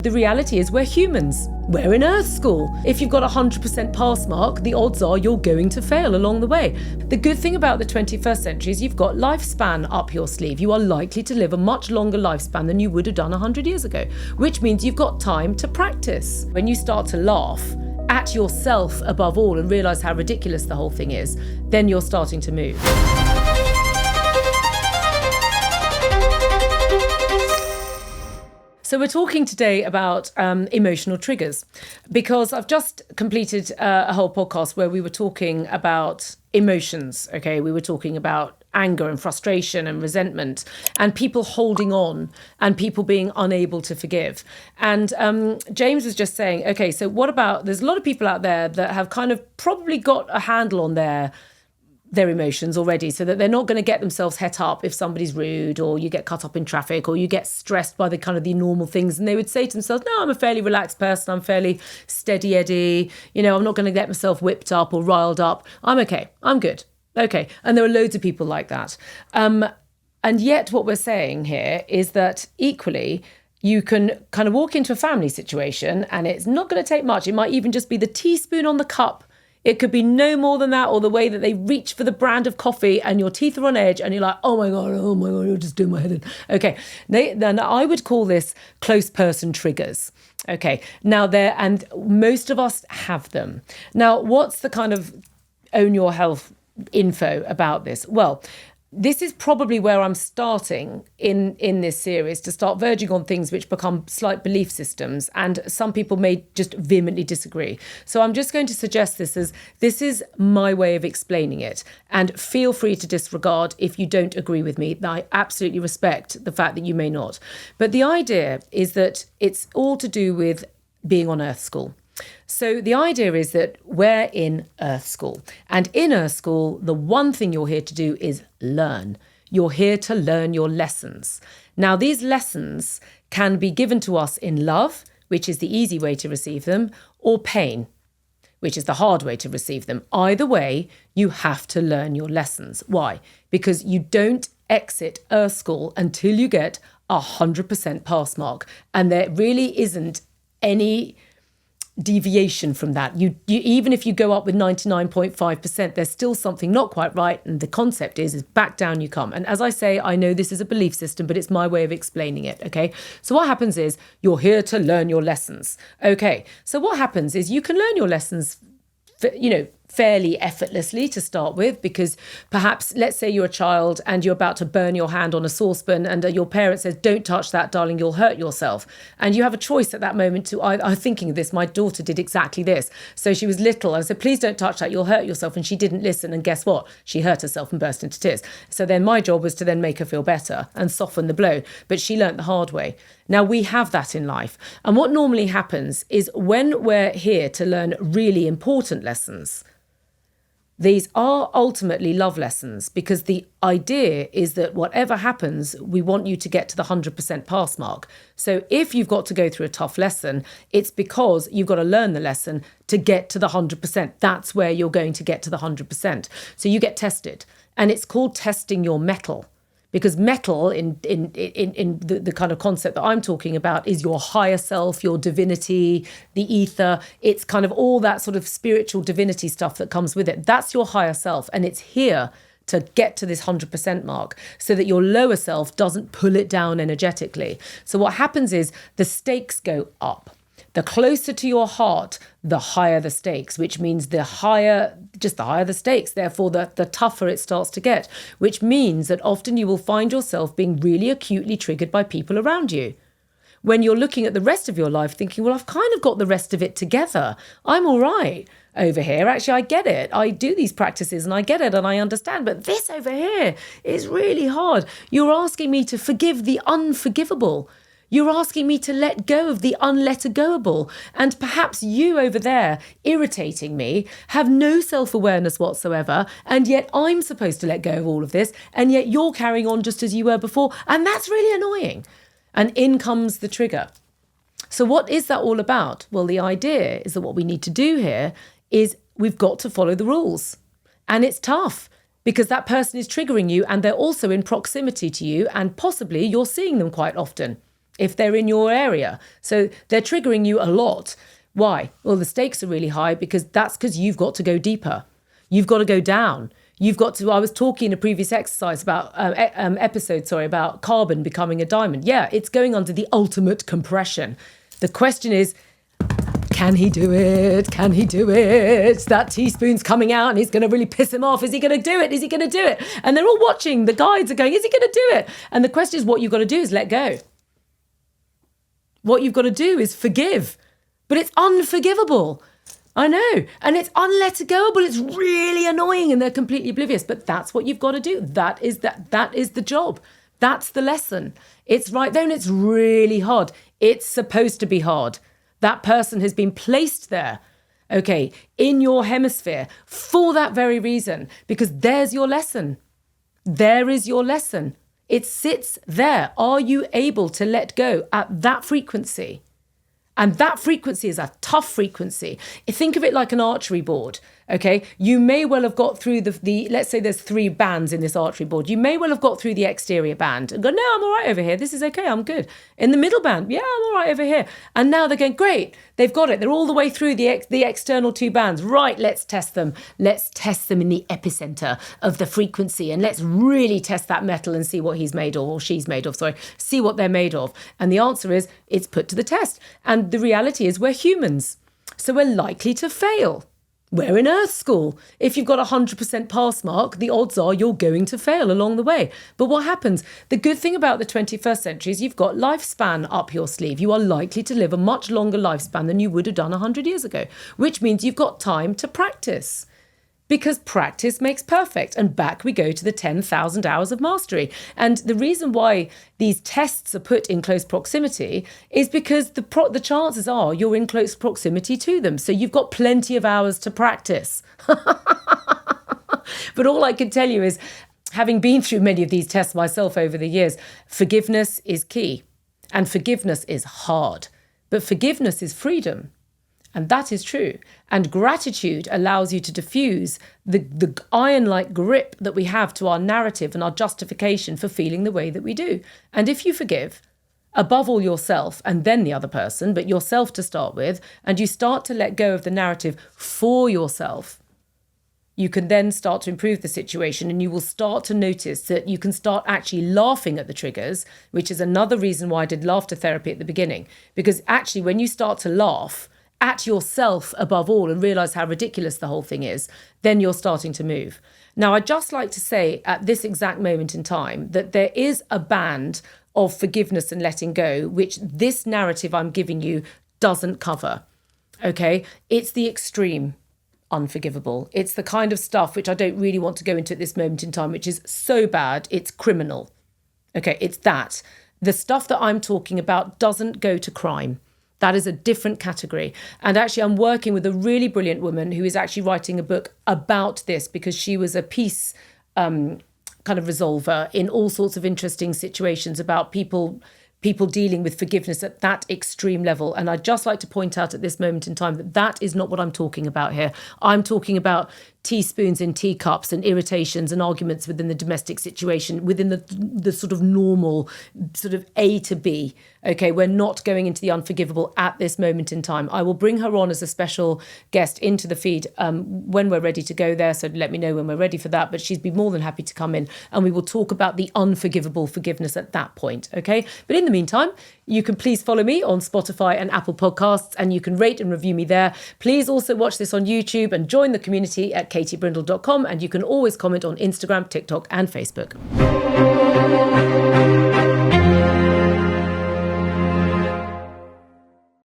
The reality is we're humans. We're in Earth School. If you've got a 100% pass mark, the odds are you're going to fail along the way. The good thing about the 21st century is you've got lifespan up your sleeve. You are likely to live a much longer lifespan than you would have done 100 years ago, which means you've got time to practice. When you start to laugh at yourself above all and realise how ridiculous the whole thing is, then you're starting to move. So we're talking today about emotional triggers, because I've just completed a whole podcast where we were talking about emotions, okay? We were talking about anger and frustration and resentment and people holding on and people being unable to forgive. And James was just saying, okay, so what about, there's a lot of people out there that have kind of probably got a handle on their emotions already, so that they're not going to get themselves het up if somebody's rude, or you get cut up in traffic, or you get stressed by the kind of the normal things. And they would say to themselves, no, I'm a fairly relaxed person. I'm fairly steady Eddie. You know, I'm not going to get myself whipped up or riled up. I'm okay. I'm good. Okay. And there are loads of people like that. And yet what we're saying here is that equally, you can kind of walk into a family situation and it's not going to take much. It might even just be the teaspoon on the cup. It could be no more than that, or the way that they reach for the brand of coffee and your teeth are on edge and you're like, oh my God, you're just doing my head in. Okay, then I would call this close person triggers. Okay, now and most of us have them. Now, what's the kind of own your health info about this? Well, this is probably where I'm starting in this series, to start verging on things which become slight belief systems, and some people may just vehemently disagree. So I'm just going to suggest this is my way of explaining it, and feel free to disregard if you don't agree with me. I absolutely respect the fact that you may not. But the idea is that it's all to do with being on Earth School. So the idea is that we're in Earth School, and in Earth School, the one thing you're here to do is learn. You're here to learn your lessons. Now, these lessons can be given to us in love, which is the easy way to receive them, or pain, which is the hard way to receive them. Either way, you have to learn your lessons. Why? Because you don't exit Earth School until you get 100% pass mark, and there really isn't any deviation from that. You even if you go up with 99.5%, there's still something not quite right, and the concept is back down you come. And as I say, I know this is a belief system, but it's my way of explaining it. Okay, so what happens is you're here to learn your lessons. Okay, so what happens is you can learn your lessons, fairly effortlessly to start with, because perhaps, let's say you're a child and you're about to burn your hand on a saucepan, and your parent says, don't touch that, darling, you'll hurt yourself. And you have a choice at that moment to, I'm thinking of this, my daughter did exactly this. So she was little, I said, please don't touch that, you'll hurt yourself. And she didn't listen, and guess what? She hurt herself and burst into tears. So then my job was to then make her feel better and soften the blow. But she learnt the hard way. Now, we have that in life. And what normally happens is when we're here to learn really important lessons, these are ultimately love lessons, because the idea is that whatever happens, we want you to get to the 100% pass mark. So if you've got to go through a tough lesson, it's because you've got to learn the lesson to get to the 100%. That's where you're going to get to the 100%. So you get tested, and it's called testing your mettle. Because metal, in the kind of concept that I'm talking about, is your higher self, your divinity, the ether. It's kind of all that sort of spiritual divinity stuff that comes with it. That's your higher self. And it's here to get to this 100% mark so that your lower self doesn't pull it down energetically. So what happens is the stakes go up. The closer to your heart, the higher the stakes, which means the higher the stakes, therefore the tougher it starts to get, which means that often you will find yourself being really acutely triggered by people around you. When you're looking at the rest of your life thinking, well, I've kind of got the rest of it together. I'm all right over here. Actually, I get it. I do these practices and I get it and I understand. But this over here is really hard. You're asking me to forgive the unforgivable. You're asking me to let go of the unlettergoable. And perhaps you over there, irritating me, have no self-awareness whatsoever. And yet I'm supposed to let go of all of this. And yet you're carrying on just as you were before. And that's really annoying. And in comes the trigger. So what is that all about? Well, the idea is that what we need to do here is we've got to follow the rules. And it's tough, because that person is triggering you and they're also in proximity to you, and possibly you're seeing them quite often. if they're in your area. So they're triggering you a lot. Why? Well, the stakes are really high because you've got to go deeper. You've got to go down. You've got to, I was talking in a previous exercise about, about carbon becoming a diamond. Yeah, it's going under the ultimate compression. The question is, can he do it? Can he do it? That teaspoon's coming out and he's going to really piss him off. Is he going to do it? Is he going to do it? And they're all watching. The guides are going, is he going to do it? And the question is, what you've got to do is let go. What you've got to do is forgive. But it's unforgivable. I know. And it's unlettergoable. It's really annoying and they're completely oblivious. But that's what you've got to do. That is the job. That's the lesson. It's right there and it's really hard. It's supposed to be hard. That person has been placed there, okay, in your hemisphere for that very reason, because there's your lesson. There is your lesson. It sits there. Are you able to let go at that frequency? And that frequency is a tough frequency. Think of it like an archery board, okay? You may well have got through the let's say there's 3 bands in this archery board. You may well have got through the exterior band and go, no, I'm all right over here. This is okay, I'm good. In the middle band, yeah, I'm all right over here. And now they're going, great, they've got it. They're all the way through the external 2 bands. Right, let's test them. Let's test them in the epicenter of the frequency and let's really test that metal and see what he's made of, or she's made of, see what they're made of. And the answer is, it's put to the test. And the reality is we're humans, so we're likely to fail. We're in Earth School. If you've got a 100% pass mark, the odds are you're going to fail along the way. But what happens? The good thing about the 21st century is you've got lifespan up your sleeve. You are likely to live a much longer lifespan than you would have done 100 years ago, which means you've got time to practice. Because practice makes perfect. And back we go to the 10,000 hours of mastery. And the reason why these tests are put in close proximity is because the chances are you're in close proximity to them. So you've got plenty of hours to practice. But all I can tell you is, having been through many of these tests myself over the years, forgiveness is key. And forgiveness is hard. But forgiveness is freedom. And that is true. And gratitude allows you to diffuse the iron-like grip that we have to our narrative and our justification for feeling the way that we do. And if you forgive, above all yourself and then the other person, but yourself to start with, and you start to let go of the narrative for yourself, you can then start to improve the situation and you will start to notice that you can start actually laughing at the triggers, which is another reason why I did laughter therapy at the beginning. Because actually when you start to laugh at yourself above all and realise how ridiculous the whole thing is, then you're starting to move. Now, I'd just like to say at this exact moment in time that there is a band of forgiveness and letting go, which this narrative I'm giving you doesn't cover, okay? It's the extreme unforgivable. It's the kind of stuff which I don't really want to go into at this moment in time, which is so bad, it's criminal. Okay, it's that. The stuff that I'm talking about doesn't go to crime. That is a different category. And actually, I'm working with a really brilliant woman who is actually writing a book about this because she was a peace kind of resolver in all sorts of interesting situations about people dealing with forgiveness at that extreme level. And I'd just like to point out at this moment in time that that is not what I'm talking about here. I'm talking about teaspoons in teacups and irritations and arguments within the domestic situation, within the sort of normal sort of A to B. Okay, we're not going into the unforgivable at this moment in time. I will bring her on as a special guest into the feed when we're ready to go there. So let me know when we're ready for that. But she'd be more than happy to come in and we will talk about the unforgivable forgiveness at that point. Okay, but in the meantime, you can please follow me on Spotify and Apple Podcasts and you can rate and review me there. Please also watch this on YouTube and join the community at katiebrindle.com, and you can always comment on Instagram, TikTok and Facebook.